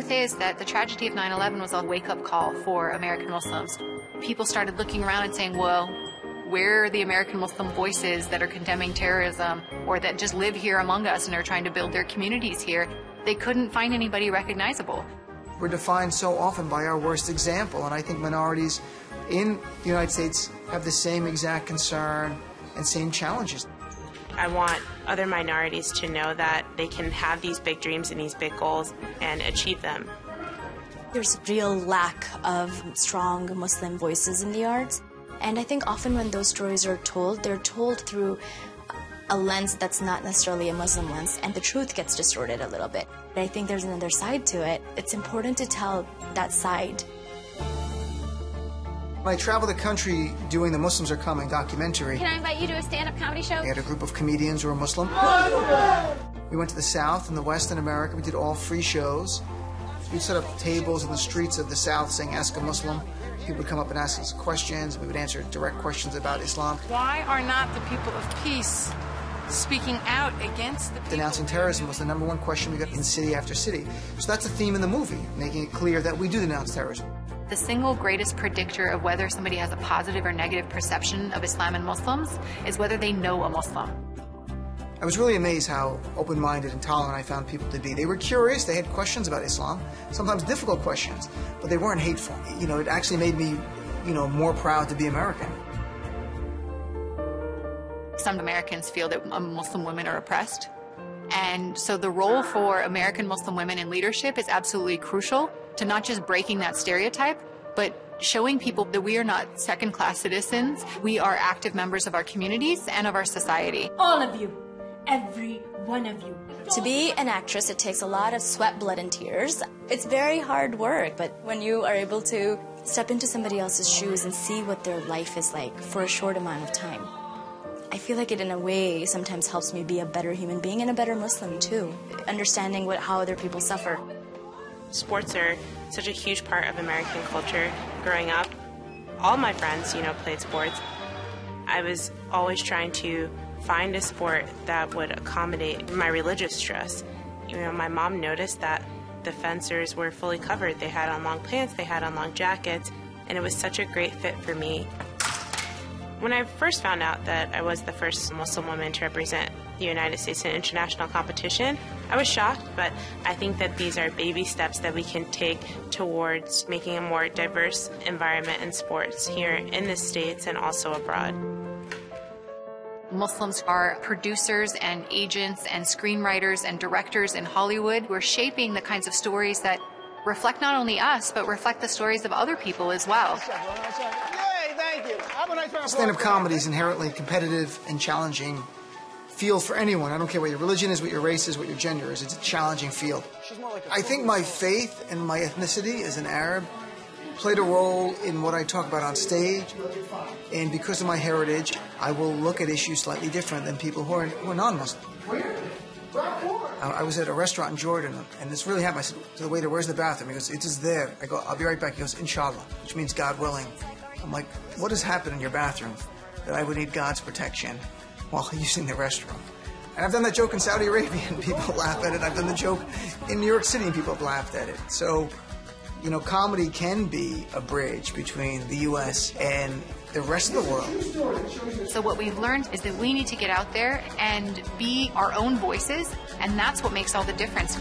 say is that the tragedy of 9/11 was a wake-up call for American Muslims. People started looking around and saying, well, where are the American Muslim voices that are condemning terrorism or that just live here among us and are trying to build their communities here? They couldn't find anybody recognizable. We're defined so often by our worst example, and I think minorities in the United States have the same exact concern and same challenges. I want other minorities to know that they can have these big dreams and these big goals and achieve them. There's a real lack of strong Muslim voices in the arts, and I think often when those stories are told, they're told through a lens that's not necessarily a Muslim lens, and the truth gets distorted a little bit. I think there's another side to it. It's important to tell that side. When I travel the country doing the Muslims Are Coming documentary, can I invite you to a stand-up comedy show? We had a group of comedians who were Muslim. We went to the South and the West in America. We did all free shows. We'd set up tables in the streets of the South saying, ask a Muslim. People would come up and ask us questions. We would answer direct questions about Islam. Why are not the people of peace speaking out against the people? Denouncing terrorism was the #1 question we got in city after city. So that's a theme in the movie, making it clear that we do denounce terrorism. The single greatest predictor of whether somebody has a positive or negative perception of Islam and Muslims is whether they know a Muslim. I was really amazed how open-minded and tolerant I found people to be. They were curious, they had questions about Islam, sometimes difficult questions, but they weren't hateful. You know, it actually made me, more proud to be American. Some Americans feel that Muslim women are oppressed. And so the role for American Muslim women in leadership is absolutely crucial to not just breaking that stereotype, but showing people that we are not second-class citizens. We are active members of our communities and of our society. All of you. Every one of you. To be an actress, it takes a lot of sweat, blood, and tears. It's very hard work, but when you are able to step into somebody else's shoes and see what their life is like for a short amount of time, I feel like it in a way sometimes helps me be a better human being and a better Muslim too, understanding how other people suffer. Sports are such a huge part of American culture. Growing up, all my friends, played sports. I was always trying to find a sport that would accommodate my religious stress. My mom noticed that the fencers were fully covered. They had on long pants, they had on long jackets, and it was such a great fit for me. When I first found out that I was the first Muslim woman to represent the United States in international competition, I was shocked, but I think that these are baby steps that we can take towards making a more diverse environment in sports here in the States and also abroad. Muslims are producers and agents and screenwriters and directors in Hollywood who are shaping the kinds of stories that reflect not only us, but reflect the stories of other people as well. Stand-up comedy is inherently competitive and challenging field for anyone. I don't care what your religion is, what your race is, what your gender is. It's a challenging field. I think my faith and my ethnicity as an Arab played a role in what I talk about on stage. And because of my heritage, I will look at issues slightly different than people who are non-Muslim. I was at a restaurant in Jordan, and this really happened. I said to the waiter, where's the bathroom? He goes, it is there. I go, I'll be right back. He goes, inshallah, which means God willing. I'm like, what has happened in your bathroom that I would need God's protection while using the restroom? And I've done that joke in Saudi Arabia, and people laugh at it. I've done the joke in New York City, and people have laughed at it. So, comedy can be a bridge between the U.S. and the rest of the world. So what we've learned is that we need to get out there and be our own voices, and that's what makes all the difference.